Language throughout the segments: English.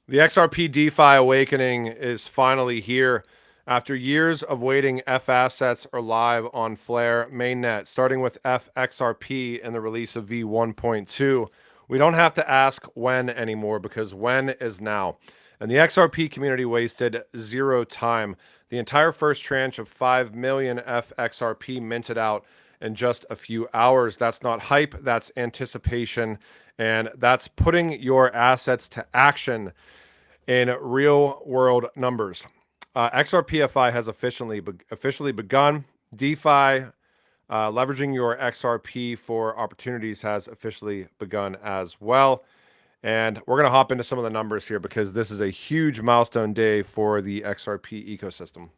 The XRP DeFi awakening is finally here. After years of waiting, FAssets are live on Flare mainnet, starting with FXRP and the release of V1.2. We don't have to ask when anymore because when is now. And the XRP community wasted zero time. The entire first tranche of 5 million FXRP minted out in just a few hours. That's not hype, that's anticipation, and that's putting your assets to action in real world numbers. XRPFi has officially begun. DeFi, leveraging your XRP for opportunities, has officially begun as well. And we're going to hop into some of the numbers here because this is a huge milestone day for the XRP ecosystem.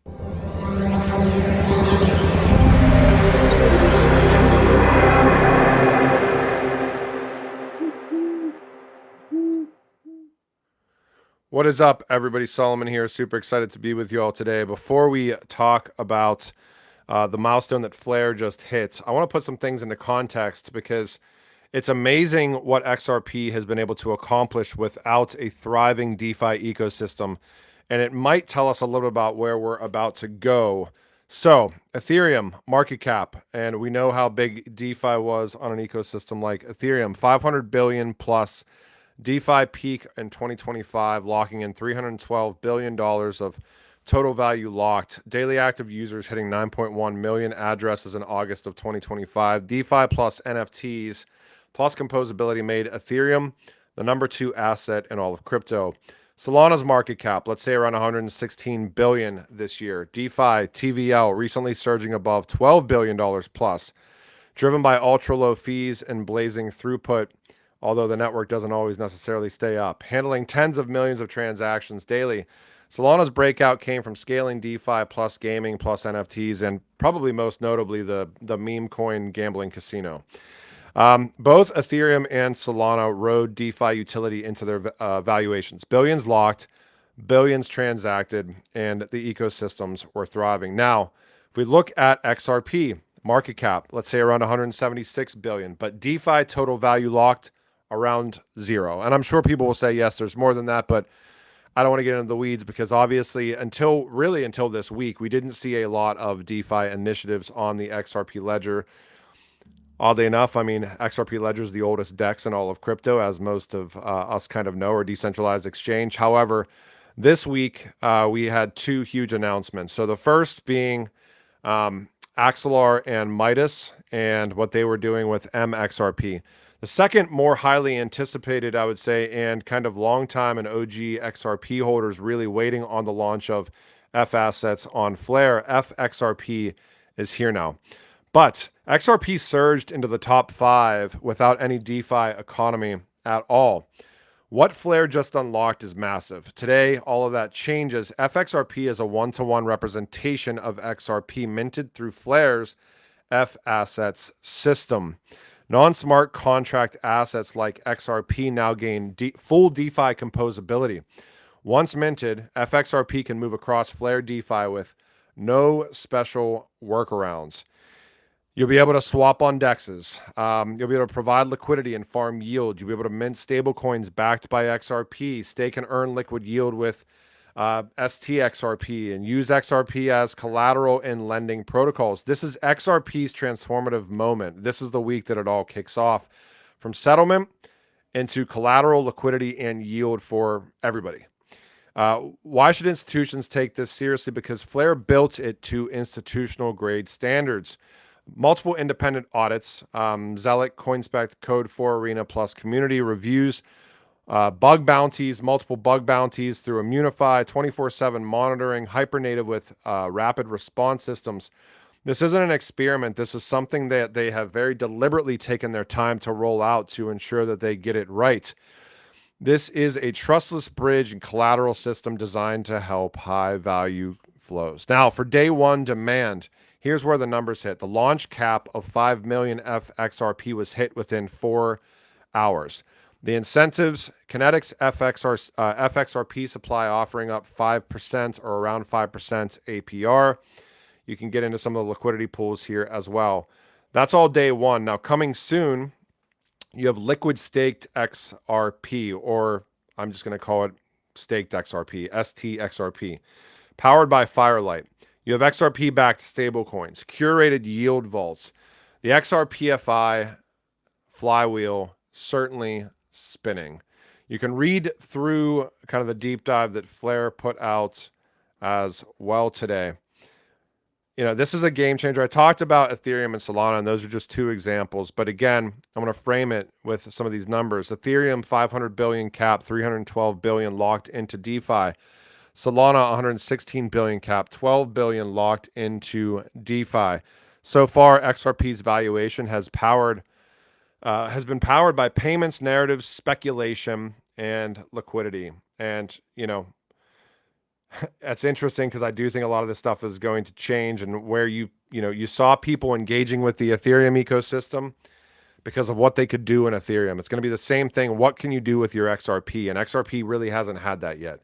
What is up, everybody? Solomon here. Super excited to be with you all today. Before we talk about the milestone that Flare just hit, I want to put some things into context because it's amazing what XRP has been able to accomplish without a thriving DeFi ecosystem. And it might tell us a little bit about where we're about to go. So, Ethereum market cap, and we know how big DeFi was on an ecosystem like Ethereum, 500 billion plus. DeFi peak in 2025, locking in $312 billion of total value locked. Daily active users hitting 9.1 million addresses in August of 2025. DeFi plus NFTs plus composability made Ethereum the number 2 asset in all of crypto. Solana's market cap, let's say around 116 billion this year. DeFi TVL recently surging above $12 billion plus, driven by ultra low fees and blazing throughput, although the network doesn't always necessarily stay up. Handling tens of millions of transactions daily. Solana's breakout came from scaling DeFi plus gaming plus NFTs and probably most notably the meme coin gambling casino. Both Ethereum and Solana rode DeFi utility into their valuations. Billions locked, billions transacted, and the ecosystems were thriving. Now, if we look at XRP market cap, let's say around 176 billion, but DeFi total value locked around zero. And I'm sure people will say, yes, there's more than that, but I don't want to get into the weeds because obviously until this week, we didn't see a lot of DeFi initiatives on the XRP ledger. Oddly enough, I mean, XRP Ledger is the oldest DEX in all of crypto, as most of us kind of know, or decentralized exchange. However, this week we had 2 huge announcements. So the first being Axelar and Midas and what they were doing with MXRP. The second, more highly anticipated, I would say, and kind of long time and OG XRP holders really waiting on the launch of FAssets on Flare. FXRP is here now. But XRP surged into the top 5 without any DeFi economy at all. What Flare just unlocked is massive. Today, all of that changes. FXRP is a one-to-one representation of XRP minted through Flare's FAssets system. Non-smart contract assets like XRP now gain full DeFi composability. Once minted, FXRP can move across Flare DeFi with no special workarounds. You'll be able to swap on DEXs. You'll be able to provide liquidity and farm yield. You'll be able to mint stablecoins backed by XRP, stake and earn liquid yield with STXRP, and use XRP as collateral in lending protocols. This is XRP's transformative moment. This is the week that it all kicks off, from settlement into collateral, liquidity, and yield for everybody. Why should institutions take this seriously? Because Flare built it to institutional grade standards. Multiple independent audits, Zealot, CoinSpect, Code 4 Arena, plus community reviews, bug bounties, multiple bug bounties through Immunify, 24/7 monitoring, hypernative with rapid response systems. This isn't an experiment. This is something that they have very deliberately taken their time to roll out to ensure that they get it right. This is a trustless bridge and collateral system designed to help high value flows. Now, for day 1 demand, here's where the numbers hit. The launch cap of 5 million FXRP was hit within 4 hours. The incentives, Kinetics FXRP supply offering up 5% or around 5% APR. You can get into some of the liquidity pools here as well. That's all day 1. Now, coming soon, you have liquid staked XRP, or I'm just going to call it staked XRP, STXRP, powered by Firelight. You have XRP-backed stablecoins, curated yield vaults. The XRPFi flywheel certainly spinning. You can read through kind of the deep dive that Flare put out as well today. This is a game changer. I talked about Ethereum and Solana, and those are just two examples. But again, I'm going to frame it with some of these numbers. Ethereum, 500 billion cap, 312 billion locked into DeFi. Solana, 116 billion cap, 12 billion locked into DeFi. So far, XRP's valuation has been powered by payments, narratives, speculation, and liquidity. And that's interesting because I do think a lot of this stuff is going to change, and where you saw people engaging with the Ethereum ecosystem because of what they could do in Ethereum. It's going to be the same thing. What can you do with your XRP? And XRP really hasn't had that yet.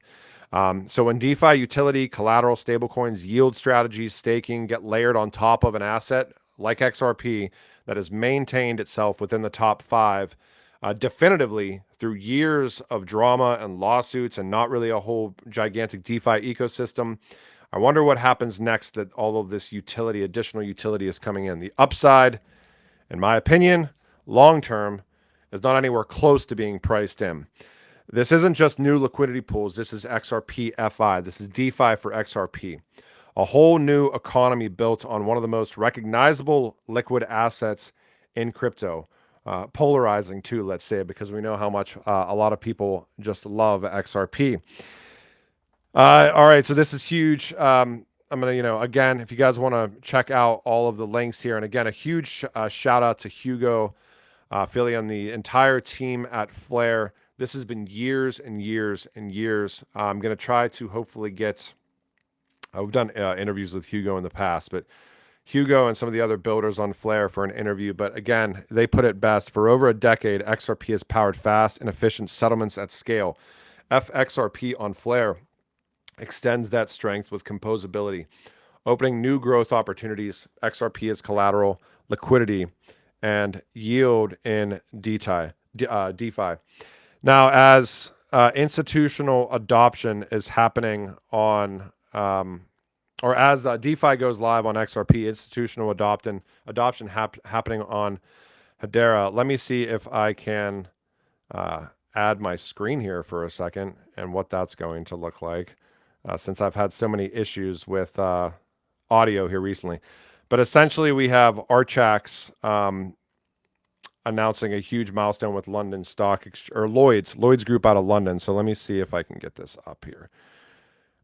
So in DeFi, utility, collateral, stablecoins, yield strategies, staking get layered on top of an asset like XRP that has maintained itself within the top 5 definitively through years of drama and lawsuits and not really a whole gigantic DeFi ecosystem. I wonder what happens next that all of this utility, additional utility is coming in. The upside, in my opinion, long-term, is not anywhere close to being priced in. This isn't just new liquidity pools. This is XRPFi. This is DeFi for XRP. A whole new economy built on one of the most recognizable liquid assets in crypto. Polarizing too, let's say, because we know how much a lot of people just love XRP. All right, so this is huge. I'm going to, again, if you guys want to check out all of the links here, and again, a huge shout out to Hugo, Philly, and the entire team at Flare. This has been years and years and years. I'm going to try to hopefully get, we've done interviews with Hugo in the past, but Hugo and some of the other builders on Flare for an interview. But again, they put it best. For over a decade, XRP has powered fast and efficient settlements at scale. FXRP on Flare extends that strength with composability, opening new growth opportunities. XRP is collateral, liquidity, and yield in DeFi. Now, as institutional adoption is happening on, or as DeFi goes live on XRP, institutional adoption happening on Hedera. Let me see if I can add my screen here for a second and what that's going to look like, since I've had so many issues with audio here recently. But essentially, we have Archax announcing a huge milestone with London Stock or Lloyds Group out of London. So let me see if I can get this up here.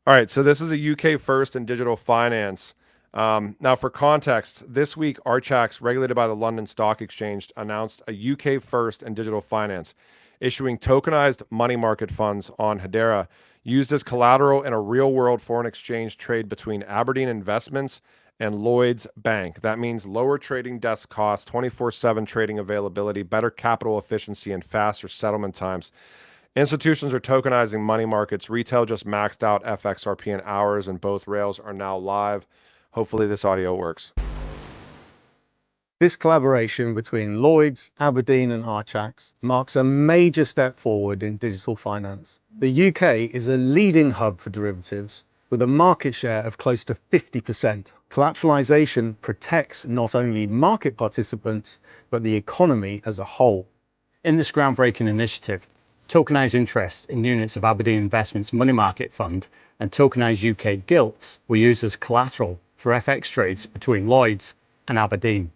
All right, so this is a UK first in digital finance. Now, for context, this week, Archax, regulated by the London Stock Exchange, announced a UK first in digital finance, issuing tokenized money market funds on Hedera, used as collateral in a real-world foreign exchange trade between Aberdeen Investments and Lloyds Bank. That means lower trading desk costs, 24/7 trading availability, better capital efficiency, and faster settlement times. Institutions are tokenizing money markets. Retail just maxed out FXRP in hours, and both rails are now live. Hopefully this audio works. This collaboration between Lloyds, Aberdeen and Archax marks a major step forward in digital finance. The UK is a leading hub for derivatives with a market share of close to 50%. Collateralization protects not only market participants, but the economy as a whole. In this groundbreaking initiative, tokenized interest in units of Aberdeen Investments money market fund and tokenized UK gilts were used as collateral for FX trades between Lloyds and Aberdeen.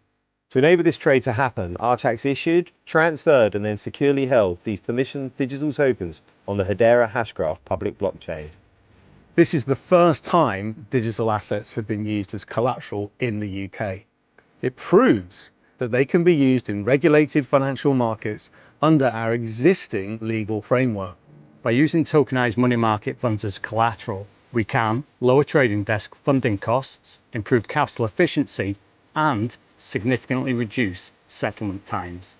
To enable this trade to happen, Archax issued, transferred and then securely held these permissioned digital tokens on the Hedera Hashgraph public blockchain. This is the first time digital assets have been used as collateral in the UK. It proves that they can be used in regulated financial markets under our existing legal framework. By using tokenized money market funds as collateral, we can lower trading desk funding costs, improve capital efficiency, and significantly reduce settlement times.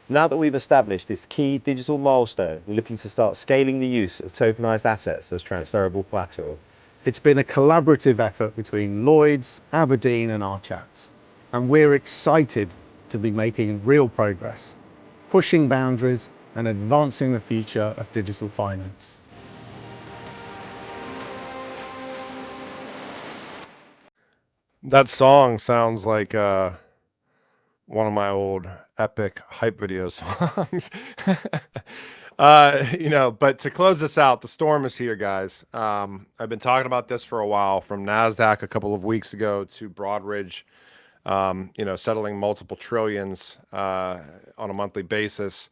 Now that we've established this key digital milestone, we're looking to start scaling the use of tokenized assets as transferable collateral. It's been a collaborative effort between Lloyds, Aberdeen and Archax, and we're excited to be making real progress, pushing boundaries and advancing the future of digital finance. That song sounds like one of my old epic hype video songs. But to close this out, the storm is here, guys. I've been talking about this for a while, from NASDAQ a couple of weeks ago to Broadridge, settling multiple trillions on a monthly basis,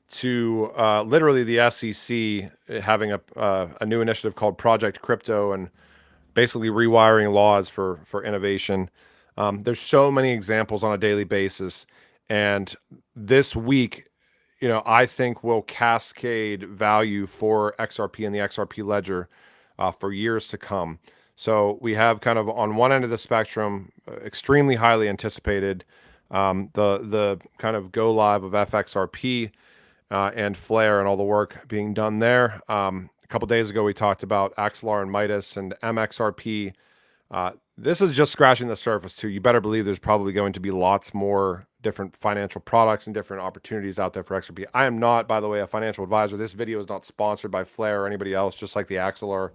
to literally the SEC having a new initiative called Project Crypto and basically rewiring laws for innovation. There's so many examples on a daily basis, and this week, I think will cascade value for XRP and the XRP ledger for years to come. So we have kind of on one end of the spectrum, extremely highly anticipated, the kind of go live of FXRP and Flare and all the work being done there. A couple days ago, we talked about Axelar and Midas and MXRP. This is just scratching the surface too. You better believe there's probably going to be lots more different financial products and different opportunities out there for XRP. I am not, by the way, a financial advisor. This video is not sponsored by Flare or anybody else, just like the Axelar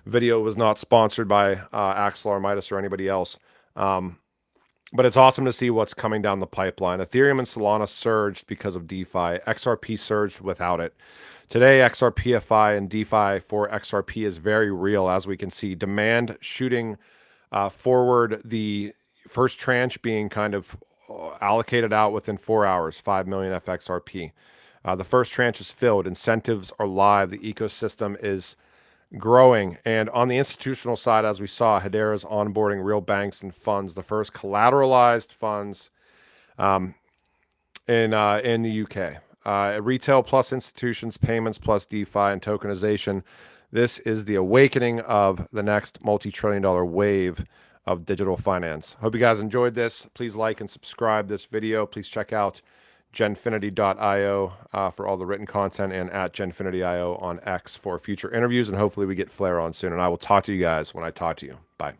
video was not sponsored by Axelar, Midas, or anybody else. But it's awesome to see what's coming down the pipeline. Ethereum and Solana surged because of DeFi. XRP surged without it. Today, XRPFi and DeFi for XRP is very real, as we can see. Demand shooting forward, the first tranche being kind of allocated out within 4 hours, 5 million FXRP. The first tranche is filled. Incentives are live. The ecosystem is growing. And on the institutional side, as we saw, Hedera is onboarding real banks and funds, the first collateralized funds in the UK. Retail plus institutions, payments plus DeFi and tokenization. This is the awakening of the next multi-trillion-dollar wave of digital finance. Hope you guys enjoyed this. Please like and subscribe this video. Please check out genfinity.io for all the written content, and at genfinity.io on X for future interviews. And hopefully we get Flare on soon. And I will talk to you guys when I talk to you. Bye.